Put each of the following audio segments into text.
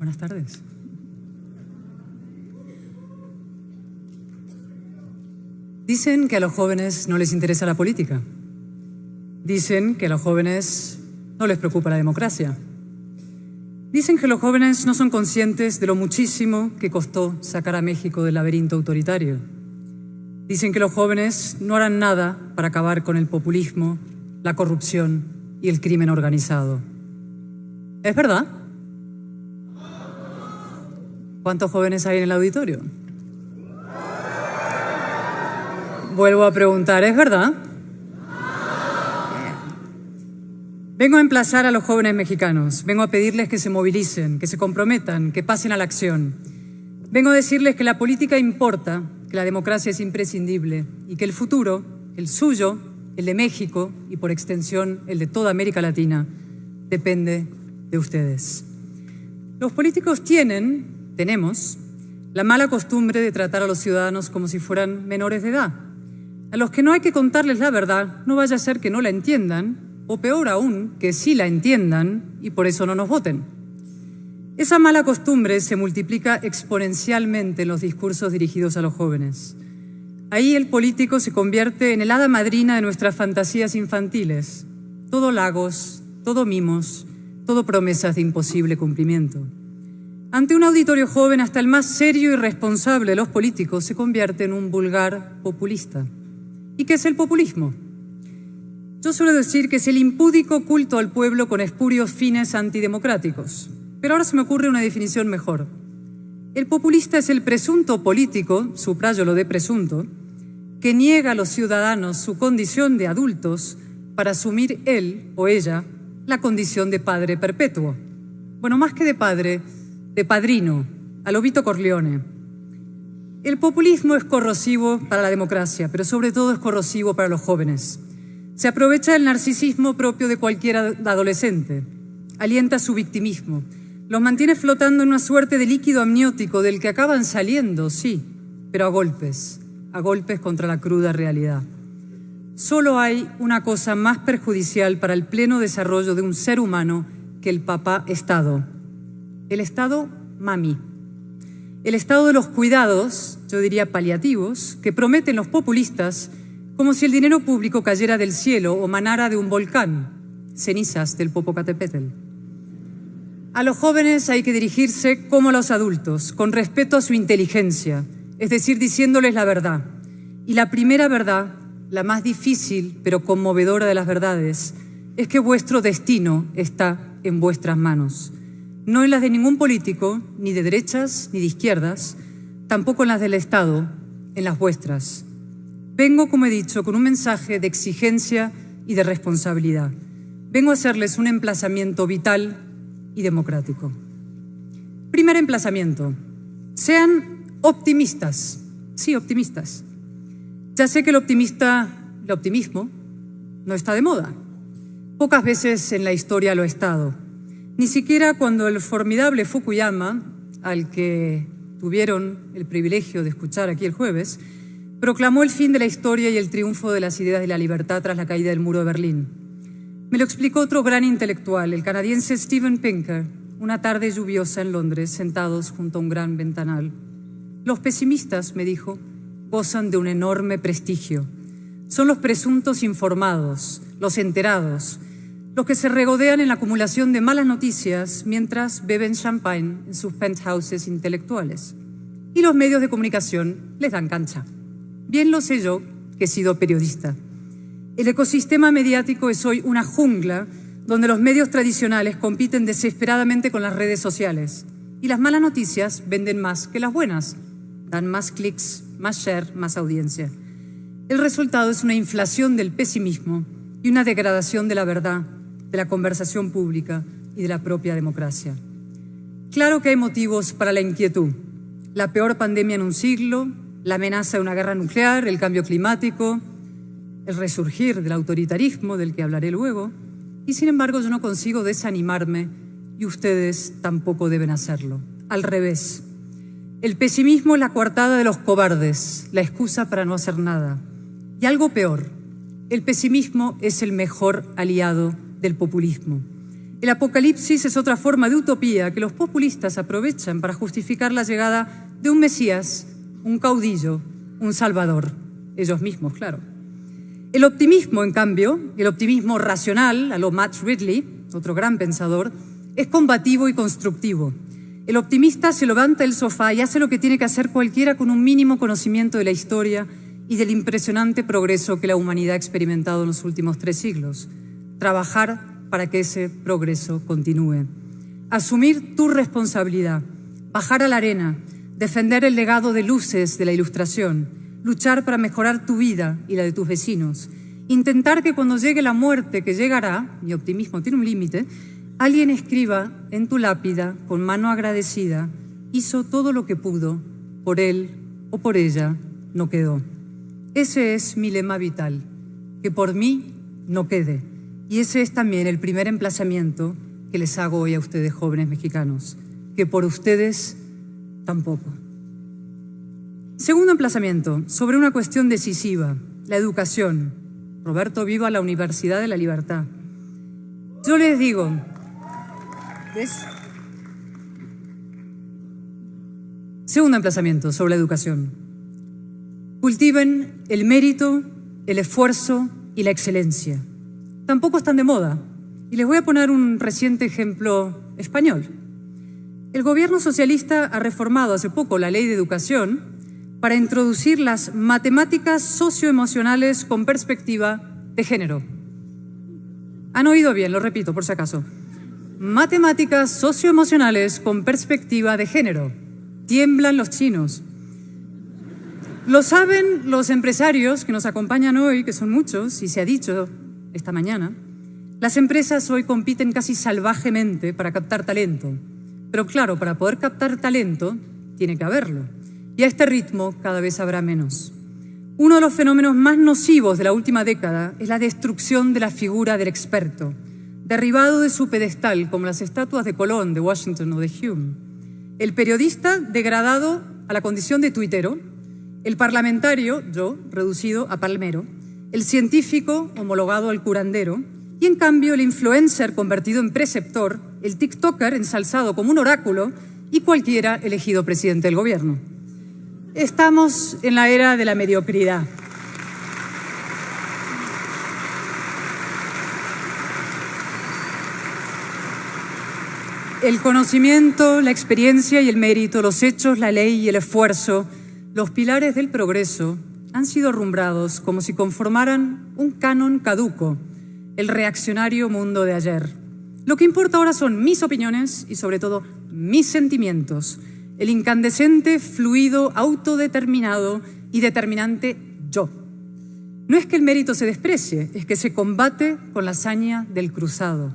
Buenas tardes. Dicen que a los jóvenes no les interesa la política. Dicen que a los jóvenes no les preocupa la democracia. Dicen que los jóvenes no son conscientes de lo muchísimo que costó sacar a México del laberinto autoritario. Dicen que los jóvenes no harán nada para acabar con el populismo, la corrupción y el crimen organizado. ¿Es verdad? ¿Cuántos jóvenes hay en el auditorio? Vuelvo a preguntar, ¿es verdad? Vengo a emplazar a los jóvenes mexicanos, vengo a pedirles que se movilicen, que se comprometan, que pasen a la acción. Vengo a decirles que la política importa, que la democracia es imprescindible y que el futuro, el suyo, el de México y por extensión el de toda América Latina, depende de ustedes. Los políticos tenemos la mala costumbre de tratar a los ciudadanos como si fueran menores de edad, a los que no hay que contarles la verdad, no vaya a ser que no la entiendan, o peor aún, que sí la entiendan y por eso no nos voten. Esa mala costumbre se multiplica exponencialmente en los discursos dirigidos a los jóvenes. Ahí el político se convierte en el hada madrina de nuestras fantasías infantiles, todo halagos, todo mimos, todo promesas de imposible cumplimiento. Ante un auditorio joven, hasta el más serio y responsable de los políticos se convierte en un vulgar populista. ¿Y qué es el populismo? Yo suelo decir que es el impúdico culto al pueblo con espurios fines antidemocráticos. Pero ahora se me ocurre una definición mejor. El populista es el presunto político, subrayo lo de presunto, que niega a los ciudadanos su condición de adultos para asumir él o ella la condición de padre perpetuo. Bueno, más que de padre, de padrino, a lo Vito Corleone. El populismo es corrosivo para la democracia, pero sobre todo es corrosivo para los jóvenes. Se aprovecha del narcisismo propio de cualquier adolescente, alienta su victimismo, los mantiene flotando en una suerte de líquido amniótico del que acaban saliendo, sí, pero a golpes contra la cruda realidad. Solo hay una cosa más perjudicial para el pleno desarrollo de un ser humano que el papá-estado. El estado mami. El estado de los cuidados, yo diría paliativos, que prometen los populistas como si el dinero público cayera del cielo o manara de un volcán, cenizas del Popocatépetl. A los jóvenes hay que dirigirse como a los adultos, con respeto a su inteligencia, es decir, diciéndoles la verdad. Y la primera verdad, la más difícil pero conmovedora de las verdades, es que vuestro destino está en vuestras manos. No en las de ningún político, ni de derechas ni de izquierdas, tampoco en las del Estado, en las vuestras. Vengo, como he dicho, con un mensaje de exigencia y de responsabilidad. Vengo a hacerles un emplazamiento vital y democrático. Primer emplazamiento. Sean optimistas. Sí, optimistas. Ya sé que el optimismo no está de moda. Pocas veces en la historia lo ha estado. Ni siquiera cuando el formidable Fukuyama, al que tuvieron el privilegio de escuchar aquí el jueves, proclamó el fin de la historia y el triunfo de las ideas de la libertad tras la caída del muro de Berlín. Me lo explicó otro gran intelectual, el canadiense Steven Pinker, una tarde lluviosa en Londres, sentados junto a un gran ventanal. Los pesimistas, me dijo, gozan de un enorme prestigio. Son los presuntos informados, los enterados, los que se regodean en la acumulación de malas noticias mientras beben champagne en sus penthouses intelectuales. Y los medios de comunicación les dan cancha. Bien lo sé yo, que he sido periodista. El ecosistema mediático es hoy una jungla donde los medios tradicionales compiten desesperadamente con las redes sociales. Y las malas noticias venden más que las buenas. Dan más clics, más share, más audiencia. El resultado es una inflación del pesimismo y una degradación de la verdad, de la conversación pública y de la propia democracia. Claro que hay motivos para la inquietud. La peor pandemia en un siglo, la amenaza de una guerra nuclear, el cambio climático, el resurgir del autoritarismo, del que hablaré luego, y sin embargo yo no consigo desanimarme y ustedes tampoco deben hacerlo. Al revés. El pesimismo es la coartada de los cobardes, la excusa para no hacer nada. Y algo peor, el pesimismo es el mejor aliado del populismo. El apocalipsis es otra forma de utopía que los populistas aprovechan para justificar la llegada de un Mesías, un caudillo, un salvador. Ellos mismos, claro. El optimismo, en cambio, el optimismo racional, a lo Matt Ridley, otro gran pensador, es combativo y constructivo. El optimista se levanta del sofá y hace lo que tiene que hacer cualquiera con un mínimo conocimiento de la historia y del impresionante progreso que la humanidad ha experimentado en los últimos 3 siglos. Trabajar para que ese progreso continúe. Asumir tu responsabilidad, bajar a la arena, defender el legado de luces de la Ilustración, luchar para mejorar tu vida y la de tus vecinos, intentar que cuando llegue la muerte, que llegará, mi optimismo tiene un límite, alguien escriba en tu lápida con mano agradecida: hizo todo lo que pudo, por él o por ella no quedó. Ese es mi lema vital, que por mí no quede. Y ese es también el primer emplazamiento que les hago hoy a ustedes, jóvenes mexicanos, que por ustedes tampoco. Segundo emplazamiento, sobre una cuestión decisiva, la educación. Roberto, viva la Universidad de la Libertad. Yo les digo, ¿ves? Segundo emplazamiento sobre la educación. Cultiven el mérito, el esfuerzo y la excelencia. Tampoco están de moda. Y les voy a poner un reciente ejemplo español. El gobierno socialista ha reformado hace poco la Ley de Educación para introducir las matemáticas socioemocionales con perspectiva de género. Han oído bien, lo repito por si acaso. Matemáticas socioemocionales con perspectiva de género. Tiemblan los chinos. Lo saben los empresarios que nos acompañan hoy, que son muchos, y se ha dicho esta mañana. Las empresas hoy compiten casi salvajemente para captar talento. Pero claro, para poder captar talento, tiene que haberlo. Y a este ritmo cada vez habrá menos. Uno de los fenómenos más nocivos de la última década es la destrucción de la figura del experto, derribado de su pedestal como las estatuas de Colón, de Washington o de Hume. El periodista degradado a la condición de tuitero, el parlamentario, yo, reducido a palmero, el científico homologado al curandero y, en cambio, el influencer convertido en preceptor, el tiktoker ensalzado como un oráculo y cualquiera elegido presidente del gobierno. Estamos en la era de la mediocridad. El conocimiento, la experiencia y el mérito, los hechos, la ley y el esfuerzo, los pilares del progreso, han sido arrumbrados como si conformaran un canon caduco, el reaccionario mundo de ayer. Lo que importa ahora son mis opiniones y, sobre todo, mis sentimientos, el incandescente, fluido, autodeterminado y determinante yo. No es que el mérito se desprecie, es que se combate con la hazaña del cruzado.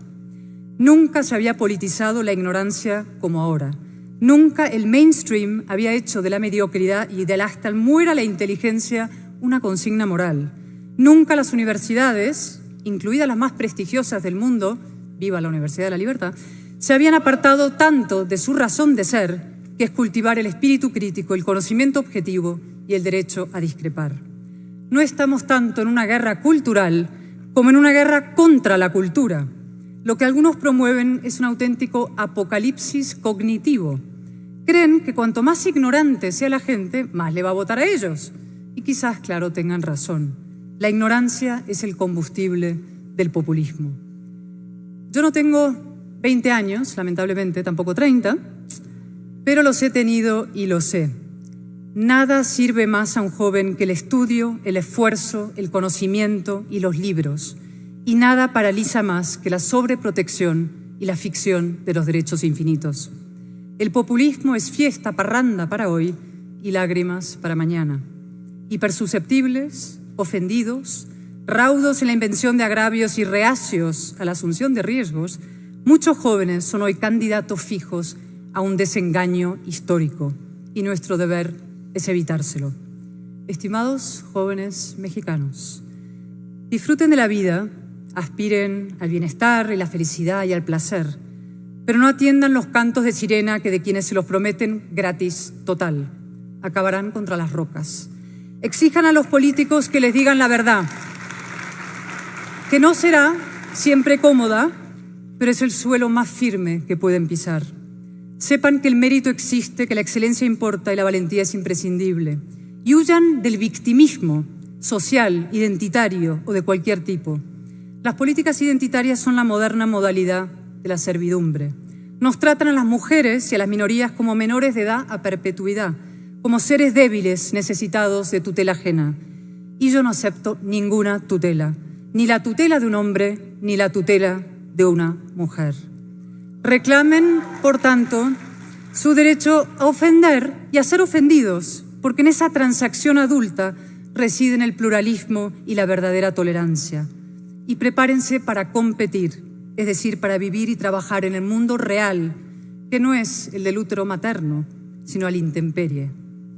Nunca se había politizado la ignorancia como ahora. Nunca el mainstream había hecho de la mediocridad y del hasta muera la inteligencia una consigna moral. Nunca las universidades, incluidas las más prestigiosas del mundo, viva la Universidad de la Libertad, se habían apartado tanto de su razón de ser, que es cultivar el espíritu crítico, el conocimiento objetivo y el derecho a discrepar. No estamos tanto en una guerra cultural como en una guerra contra la cultura. Lo que algunos promueven es un auténtico apocalipsis cognitivo. Creen que cuanto más ignorante sea la gente, más le va a votar a ellos. Y quizás, claro, tengan razón. La ignorancia es el combustible del populismo. Yo no tengo 20 años, lamentablemente, tampoco 30, pero los he tenido y lo sé. Nada sirve más a un joven que el estudio, el esfuerzo, el conocimiento y los libros. Y nada paraliza más que la sobreprotección y la ficción de los derechos infinitos. El populismo es fiesta, parranda para hoy y lágrimas para mañana. Hipersusceptibles, ofendidos, raudos en la invención de agravios y reacios a la asunción de riesgos, muchos jóvenes son hoy candidatos fijos a un desengaño histórico y nuestro deber es evitárselo. Estimados jóvenes mexicanos, disfruten de la vida, aspiren al bienestar y la felicidad y al placer, pero no atiendan los cantos de sirena que de quienes se los prometen gratis total. Acabarán contra las rocas. Exijan a los políticos que les digan la verdad, que no será siempre cómoda, pero es el suelo más firme que pueden pisar. Sepan que el mérito existe, que la excelencia importa y la valentía es imprescindible. Y huyan del victimismo social, identitario o de cualquier tipo. Las políticas identitarias son la moderna modalidad de la servidumbre. Nos tratan a las mujeres y a las minorías como menores de edad a perpetuidad, como seres débiles necesitados de tutela ajena. Y yo no acepto ninguna tutela, ni la tutela de un hombre, ni la tutela de una mujer. Reclamen, por tanto, su derecho a ofender y a ser ofendidos, porque en esa transacción adulta residen el pluralismo y la verdadera tolerancia. Y prepárense para competir, es decir, para vivir y trabajar en el mundo real, que no es el del útero materno, sino a la intemperie.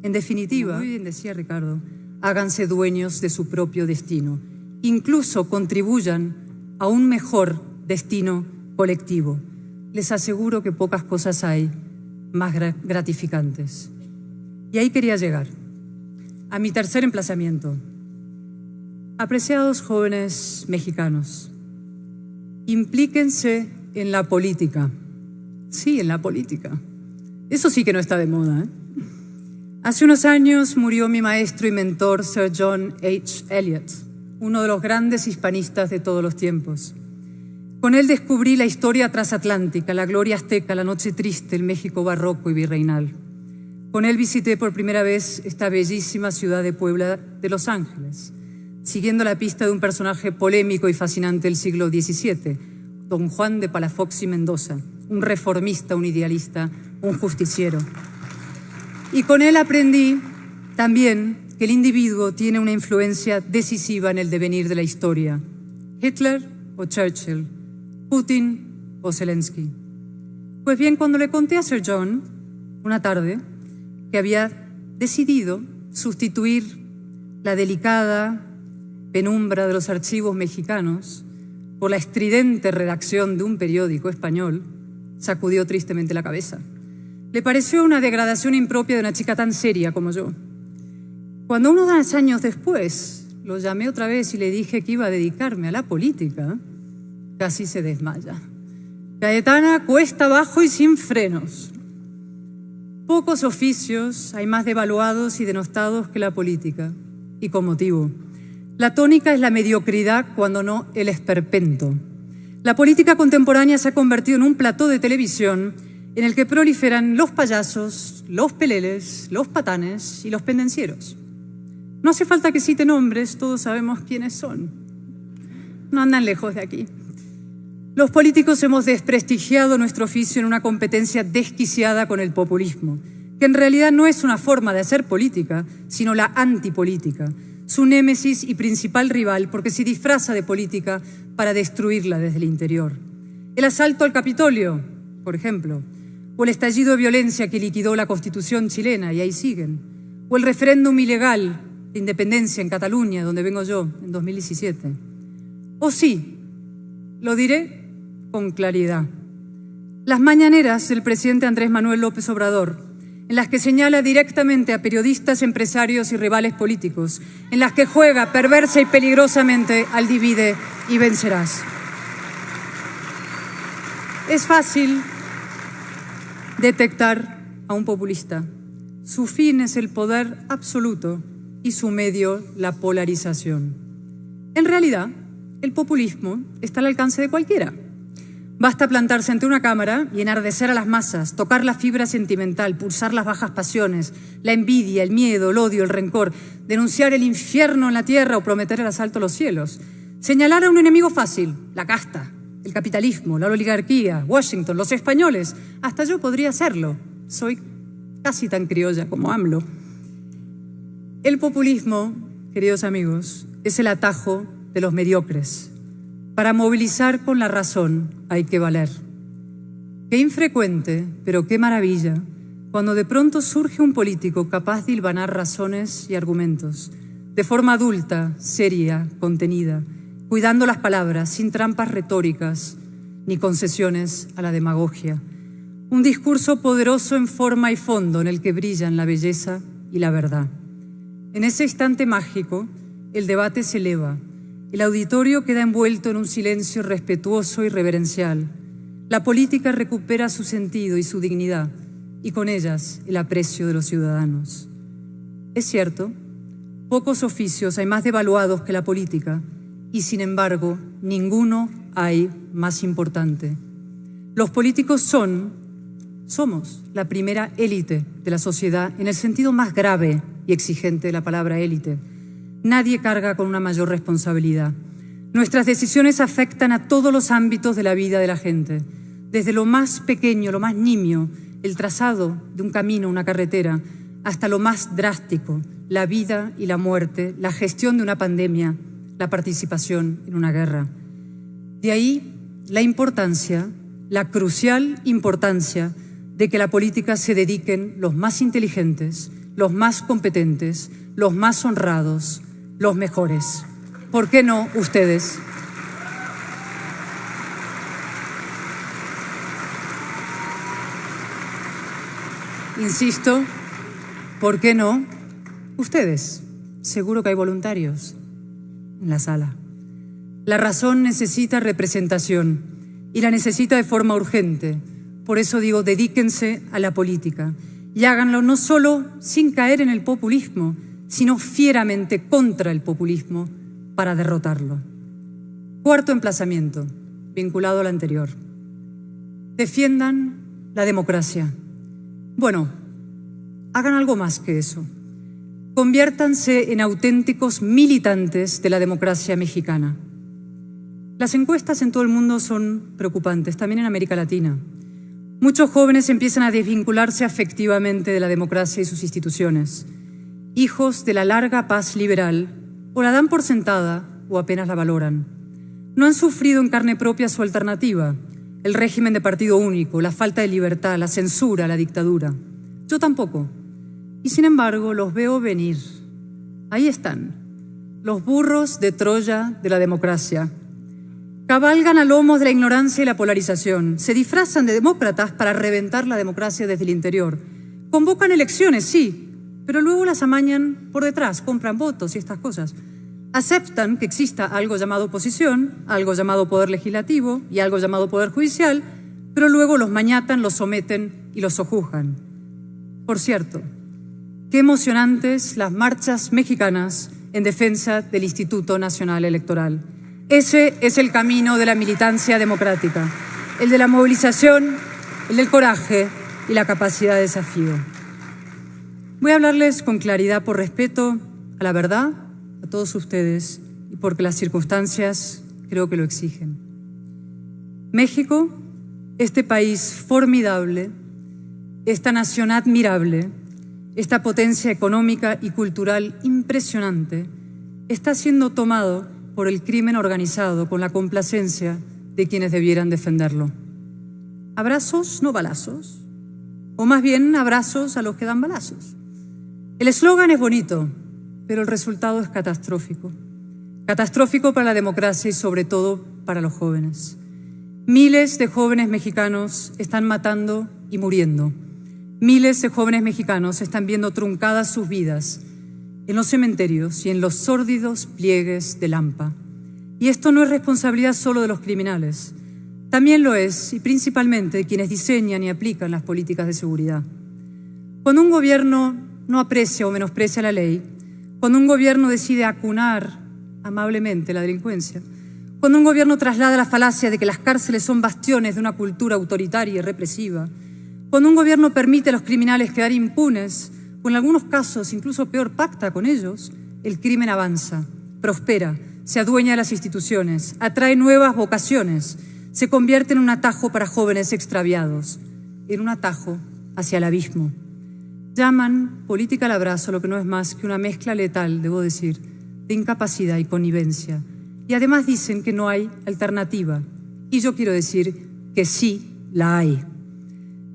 En definitiva, muy bien decía Ricardo, háganse dueños de su propio destino. Incluso contribuyan a un mejor destino colectivo. Les aseguro que pocas cosas hay más gratificantes. Y ahí quería llegar, a mi tercer emplazamiento. Apreciados jóvenes mexicanos, implíquense en la política. Sí, en la política. Eso sí que no está de moda, ¿eh? Hace unos años murió mi maestro y mentor, Sir John H. Eliot, uno de los grandes hispanistas de todos los tiempos. Con él descubrí la historia transatlántica, la gloria azteca, la noche triste, el México barroco y virreinal. Con él visité por primera vez esta bellísima ciudad de Puebla de Los Ángeles, siguiendo la pista de un personaje polémico y fascinante del siglo XVII, don Juan de Palafox y Mendoza, un reformista, un idealista, un justiciero. Y con él aprendí también que el individuo tiene una influencia decisiva en el devenir de la historia. Hitler o Churchill, Putin o Zelensky. Pues bien, cuando le conté a Sir John, una tarde, que había decidido sustituir la delicada penumbra de los archivos mexicanos por la estridente redacción de un periódico español, sacudió tristemente la cabeza. Le pareció una degradación impropia de una chica tan seria como yo. Cuando unos años después lo llamé otra vez y le dije que iba a dedicarme a la política, casi se desmaya. Cayetana, cuesta abajo y sin frenos. Pocos oficios hay más devaluados y denostados que la política, y con motivo. La tónica es la mediocridad, cuando no el esperpento. La política contemporánea se ha convertido en un plató de televisión en el que proliferan los payasos, los peleles, los patanes y los pendencieros. No hace falta que cite nombres, todos sabemos quiénes son. No andan lejos de aquí. Los políticos hemos desprestigiado nuestro oficio en una competencia desquiciada con el populismo, que en realidad no es una forma de hacer política, sino la antipolítica, su némesis y principal rival, porque se disfraza de política para destruirla desde el interior. El asalto al Capitolio, por ejemplo, o el estallido de violencia que liquidó la Constitución chilena, y ahí siguen, o el referéndum ilegal de independencia en Cataluña, donde vengo yo, en 2017. O sí, lo diré con claridad, las mañaneras del presidente Andrés Manuel López Obrador, en las que señala directamente a periodistas, empresarios y rivales políticos, en las que juega perversa y peligrosamente al divide y vencerás. Es fácil detectar a un populista. Su fin es el poder absoluto y su medio la polarización. En realidad, el populismo está al alcance de cualquiera. Basta plantarse ante una cámara y enardecer a las masas, tocar la fibra sentimental, pulsar las bajas pasiones, la envidia, el miedo, el odio, el rencor, denunciar el infierno en la tierra o prometer el asalto a los cielos, señalar a un enemigo fácil, la casta, el capitalismo, la oligarquía, Washington, los españoles. Hasta yo podría hacerlo. Soy casi tan criolla como AMLO. El populismo, queridos amigos, es el atajo de los mediocres. Para movilizar con la razón hay que valer. Qué infrecuente, pero qué maravilla, cuando de pronto surge un político capaz de hilvanar razones y argumentos, de forma adulta, seria, contenida, cuidando las palabras, sin trampas retóricas ni concesiones a la demagogia. Un discurso poderoso en forma y fondo en el que brillan la belleza y la verdad. En ese instante mágico, el debate se eleva. El auditorio queda envuelto en un silencio respetuoso y reverencial. la política recupera su sentido y su dignidad, y con ellas el aprecio de los ciudadanos. Es cierto, pocos oficios hay más devaluados que la política, y sin embargo, ninguno hay más importante. Los políticos somos la primera élite de la sociedad en el sentido más grave y exigente de la palabra élite. Nadie carga con una mayor responsabilidad. Nuestras decisiones afectan a todos los ámbitos de la vida de la gente, desde lo más pequeño, lo más nimio, el trazado de un camino, una carretera, hasta lo más drástico, la vida y la muerte, la gestión de una pandemia, la participación en una guerra. De ahí la importancia, la crucial importancia de que a la política se dediquen los más inteligentes, los más competentes, los más honrados, los mejores. ¿Por qué no ustedes? Insisto, ¿por qué no ustedes? Seguro que hay voluntarios en la sala. La razón necesita representación y la necesita de forma urgente. Por eso digo, dedíquense a la política y háganlo no solo sin caer en el populismo, sino fieramente contra el populismo para derrotarlo. Cuarto emplazamiento, vinculado al anterior. Defiendan la democracia. Bueno, hagan algo más que eso. Conviértanse en auténticos militantes de la democracia mexicana. Las encuestas en todo el mundo son preocupantes, también en América Latina. Muchos jóvenes empiezan a desvincularse afectivamente de la democracia y sus instituciones. Hijos de la larga paz liberal, o la dan por sentada o apenas la valoran. No han sufrido en carne propia su alternativa, el régimen de partido único, la falta de libertad, la censura, la dictadura. Yo tampoco. Y sin embargo, los veo venir. Ahí están, los burros de Troya de la democracia. Cabalgan a lomos de la ignorancia y la polarización. Se disfrazan de demócratas para reventar la democracia desde el interior. Convocan elecciones, sí, pero luego las amañan por detrás, compran votos y estas cosas. Aceptan que exista algo llamado oposición, algo llamado poder legislativo y algo llamado poder judicial, pero luego los mañatan, los someten y los sojuzgan. Por cierto, qué emocionantes las marchas mexicanas en defensa del Instituto Nacional Electoral. Ese es el camino de la militancia democrática, el de la movilización, el del coraje y la capacidad de desafío. Voy a hablarles con claridad por respeto a la verdad, a todos ustedes, y porque las circunstancias creo que lo exigen. México, este país formidable, esta nación admirable, esta potencia económica y cultural impresionante, está siendo tomado por el crimen organizado con la complacencia de quienes debieran defenderlo. Abrazos, no balazos, o más bien abrazos a los que dan balazos. El eslogan es bonito, pero el resultado es catastrófico. Catastrófico para la democracia y sobre todo para los jóvenes. Miles de jóvenes mexicanos están matando y muriendo. Miles de jóvenes mexicanos están viendo truncadas sus vidas en los cementerios y en los sórdidos pliegues del AMPA. Y esto no es responsabilidad solo de los criminales. También lo es, y principalmente, de quienes diseñan y aplican las políticas de seguridad. Cuando un gobierno no aprecia o menosprecia la ley, cuando un gobierno decide acunar amablemente la delincuencia, cuando un gobierno traslada la falacia de que las cárceles son bastiones de una cultura autoritaria y represiva, cuando un gobierno permite a los criminales quedar impunes, o en algunos casos incluso peor, pacta con ellos, el crimen avanza, prospera, se adueña de las instituciones, atrae nuevas vocaciones, se convierte en un atajo para jóvenes extraviados, en un atajo hacia el abismo. Llaman política al abrazo lo que no es más que una mezcla letal, debo decir, de incapacidad y connivencia. Y además dicen que no hay alternativa. Y yo quiero decir que sí la hay.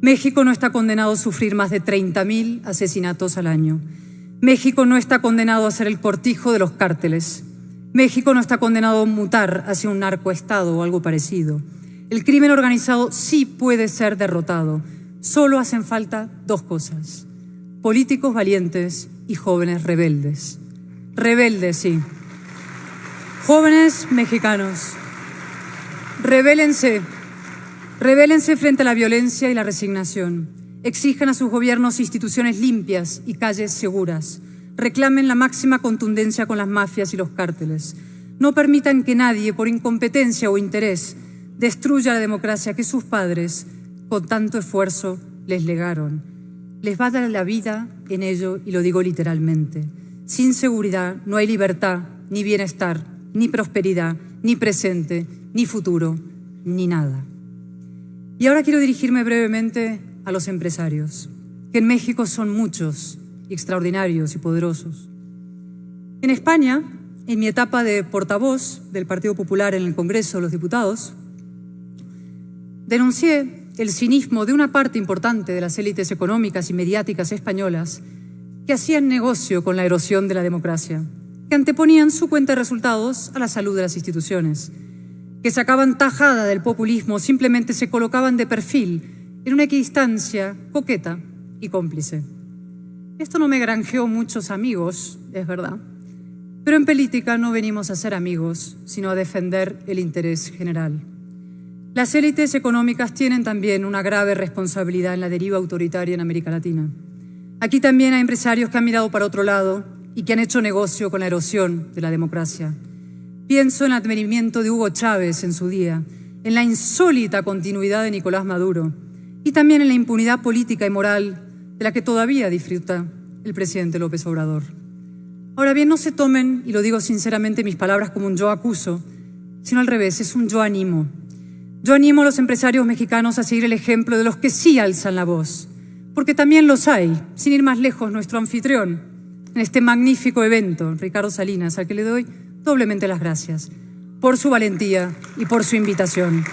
México no está condenado a sufrir más de 30.000 asesinatos al año. México no está condenado a ser el cortijo de los cárteles. México no está condenado a mutar hacia un narcoestado o algo parecido. El crimen organizado sí puede ser derrotado. Solo hacen falta dos cosas: políticos valientes y jóvenes rebeldes. Rebeldes, sí. Jóvenes mexicanos, rebélense Rebélense frente a la violencia y la resignación. Exijan a sus gobiernos instituciones limpias y calles seguras. Reclamen la máxima contundencia con las mafias y los cárteles. No permitan que nadie, por incompetencia o interés, destruya la democracia que sus padres, con tanto esfuerzo, les legaron. Les va a dar la vida en ello, y lo digo literalmente. Sin seguridad no hay libertad, ni bienestar, ni prosperidad, ni presente, ni futuro, ni nada. Y ahora quiero dirigirme brevemente a los empresarios, que en México son muchos, y extraordinarios y poderosos. En España, en mi etapa de portavoz del Partido Popular en el Congreso de los Diputados, denuncié el cinismo de una parte importante de las élites económicas y mediáticas españolas que hacían negocio con la erosión de la democracia, que anteponían su cuenta de resultados a la salud de las instituciones, que sacaban tajada del populismo, simplemente se colocaban de perfil en una equidistancia coqueta y cómplice. Esto no me granjeó muchos amigos, es verdad, pero en política no venimos a ser amigos, sino a defender el interés general. Las élites económicas tienen también una grave responsabilidad en la deriva autoritaria en América Latina. Aquí también hay empresarios que han mirado para otro lado y que han hecho negocio con la erosión de la democracia. Pienso en el advenimiento de Hugo Chávez en su día, en la insólita continuidad de Nicolás Maduro y también en la impunidad política y moral de la que todavía disfruta el presidente López Obrador. Ahora bien, no se tomen, y lo digo sinceramente, mis palabras como un yo acuso, sino al revés, es un yo animo. Yo animo a los empresarios mexicanos a seguir el ejemplo de los que sí alzan la voz, porque también los hay. Sin ir más lejos, nuestro anfitrión en este magnífico evento, Ricardo Salinas, al que le doy doblemente las gracias por su valentía y por su invitación.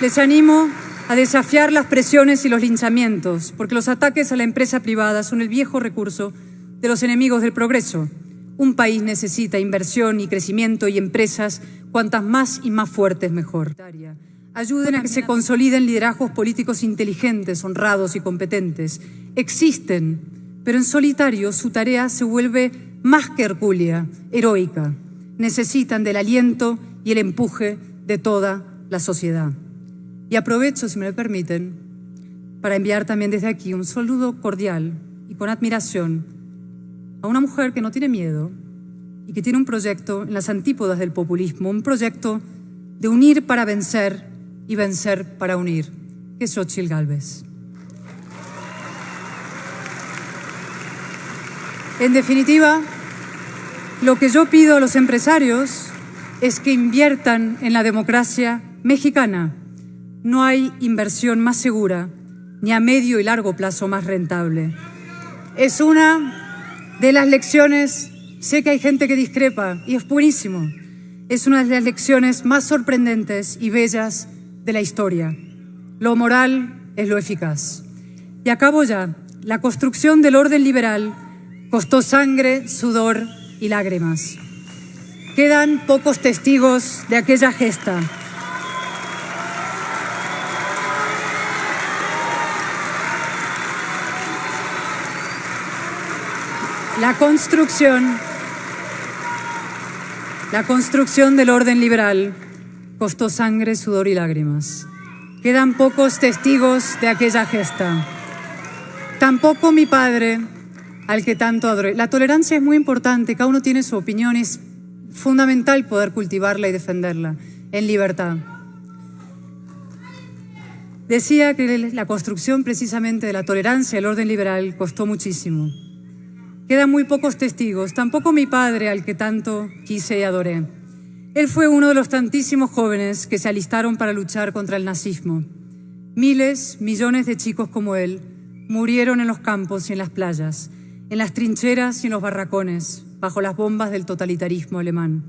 Les animo a desafiar las presiones y los linchamientos, porque los ataques a la empresa privada son el viejo recurso de los enemigos del progreso. Un país necesita inversión y crecimiento y empresas cuantas más y más fuertes mejor. Ayuden a que se consoliden liderazgos políticos inteligentes, honrados y competentes. Existen, pero en solitario su tarea se vuelve más que hercúlea, heroica. Necesitan del aliento y el empuje de toda la sociedad. Y aprovecho, si me lo permiten, para enviar también desde aquí un saludo cordial y con admiración a una mujer que no tiene miedo y que tiene un proyecto en las antípodas del populismo, un proyecto de unir para vencer y vencer para unir, que es Xóchitl Gálvez. En definitiva, lo que yo pido a los empresarios es que inviertan en la democracia mexicana. No hay inversión más segura ni a medio y largo plazo más rentable. Es una de las lecciones, sé que hay gente que discrepa y es buenísimo, es una de las lecciones más sorprendentes y bellas de la historia. Lo moral es lo eficaz. Y acabo ya. La construcción del orden liberal costó sangre, sudor y lágrimas. Quedan pocos testigos de aquella gesta. La construcción del orden liberal costó sangre, sudor y lágrimas. Quedan pocos testigos de aquella gesta. Tampoco mi padre, al que tanto adoré. La tolerancia es muy importante, cada uno tiene su opinión, es fundamental poder cultivarla y defenderla en libertad. Decía que la construcción precisamente de la tolerancia, el orden liberal, costó muchísimo. Quedan muy pocos testigos, tampoco mi padre, al que tanto quise y adoré. Él fue uno de los tantísimos jóvenes que se alistaron para luchar contra el nazismo. Miles, millones de chicos como él murieron en los campos y en las playas, en las trincheras y en los barracones, bajo las bombas del totalitarismo alemán.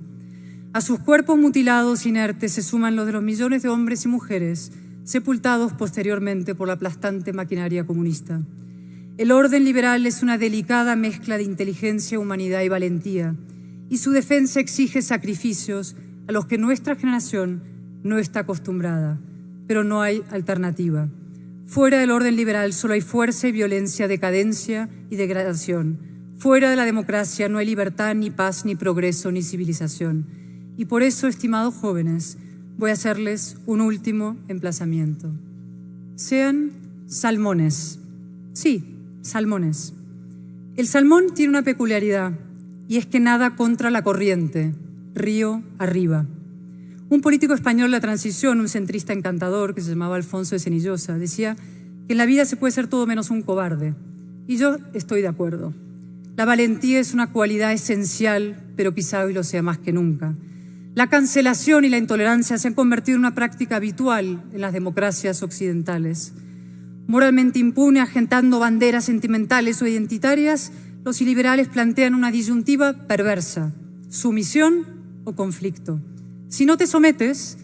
A sus cuerpos mutilados inertes se suman los de los millones de hombres y mujeres sepultados posteriormente por la aplastante maquinaria comunista. El orden liberal es una delicada mezcla de inteligencia, humanidad y valentía, y su defensa exige sacrificios a los que nuestra generación no está acostumbrada, pero no hay alternativa. Fuera del orden liberal solo hay fuerza y violencia, decadencia y degradación. Fuera de la democracia no hay libertad, ni paz, ni progreso, ni civilización. Y por eso, estimados jóvenes, voy a hacerles un último emplazamiento. Sean salmones. Sí, salmones. El salmón tiene una peculiaridad, y es que nada contra la corriente, río arriba. Un político español de la transición, un centrista encantador que se llamaba Alfonso de Senillosa, decía que en la vida se puede ser todo menos un cobarde. Y yo estoy de acuerdo. La valentía es una cualidad esencial, pero quizá hoy lo sea más que nunca. La cancelación y la intolerancia se han convertido en una práctica habitual en las democracias occidentales. Moralmente impune, agitando banderas sentimentales o identitarias, los iliberales plantean una disyuntiva perversa: sumisión o conflicto. Si no te sometes,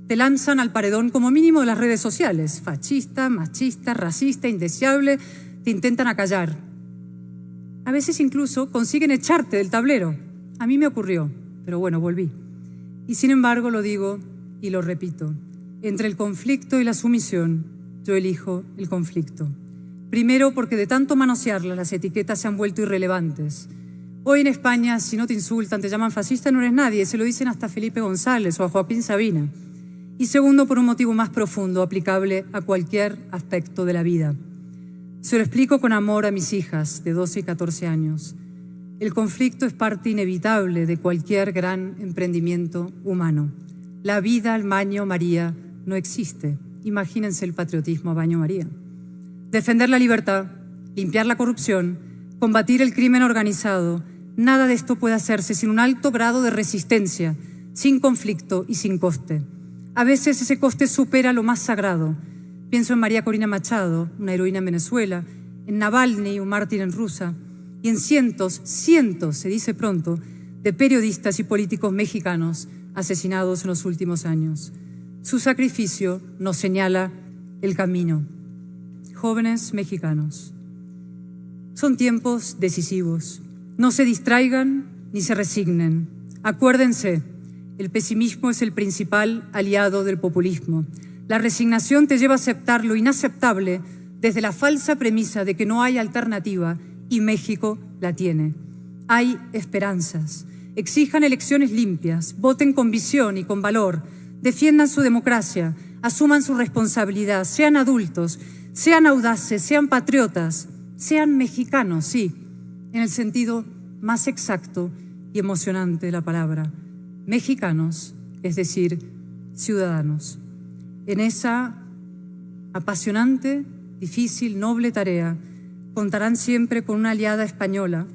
te lanzan al paredón como mínimo de las redes sociales. Fascista, machista, racista, indeseable, te intentan acallar. A veces incluso consiguen echarte del tablero. A mí me ocurrió, pero bueno, volví. Y sin embargo lo digo y lo repito, entre el conflicto y la sumisión, yo elijo el conflicto. Primero, porque de tanto manosearla, las etiquetas se han vuelto irrelevantes. Hoy en España, si no te insultan, te llaman fascista, no eres nadie. Se lo dicen hasta a Felipe González o a Joaquín Sabina. Y segundo, por un motivo más profundo, aplicable a cualquier aspecto de la vida. Se lo explico con amor a mis hijas de 12 y 14 años. El conflicto es parte inevitable de cualquier gran emprendimiento humano. La vida al baño María no existe. Imagínense el patriotismo a baño María. Defender la libertad, limpiar la corrupción, combatir el crimen organizado, nada de esto puede hacerse sin un alto grado de resistencia, sin conflicto y sin coste. A veces ese coste supera lo más sagrado. Pienso en María Corina Machado, una heroína en Venezuela, en Navalny, un mártir en Rusia, y en cientos, se dice pronto, de periodistas y políticos mexicanos asesinados en los últimos años. Su sacrificio nos señala el camino. Jóvenes mexicanos, son tiempos decisivos. No se distraigan ni se resignen. Acuérdense, el pesimismo es el principal aliado del populismo. La resignación te lleva a aceptar lo inaceptable desde la falsa premisa de que no hay alternativa y México la tiene. Hay esperanzas. Exijan elecciones limpias, voten con visión y con valor, defiendan su democracia, asuman su responsabilidad, sean adultos, sean audaces, sean patriotas, sean mexicanos, sí, en el sentido más exacto y emocionante de la palabra. Mexicanos, es decir, ciudadanos. En esa apasionante, difícil, noble tarea, contarán siempre con una aliada española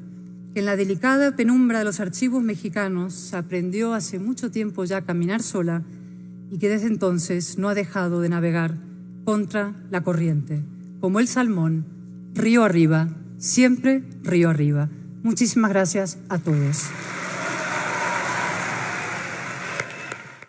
que en la delicada penumbra de los archivos mexicanos aprendió hace mucho tiempo ya a caminar sola y que desde entonces no ha dejado de navegar contra la corriente, como el salmón, río arriba, siempre río arriba. Muchísimas gracias a todos.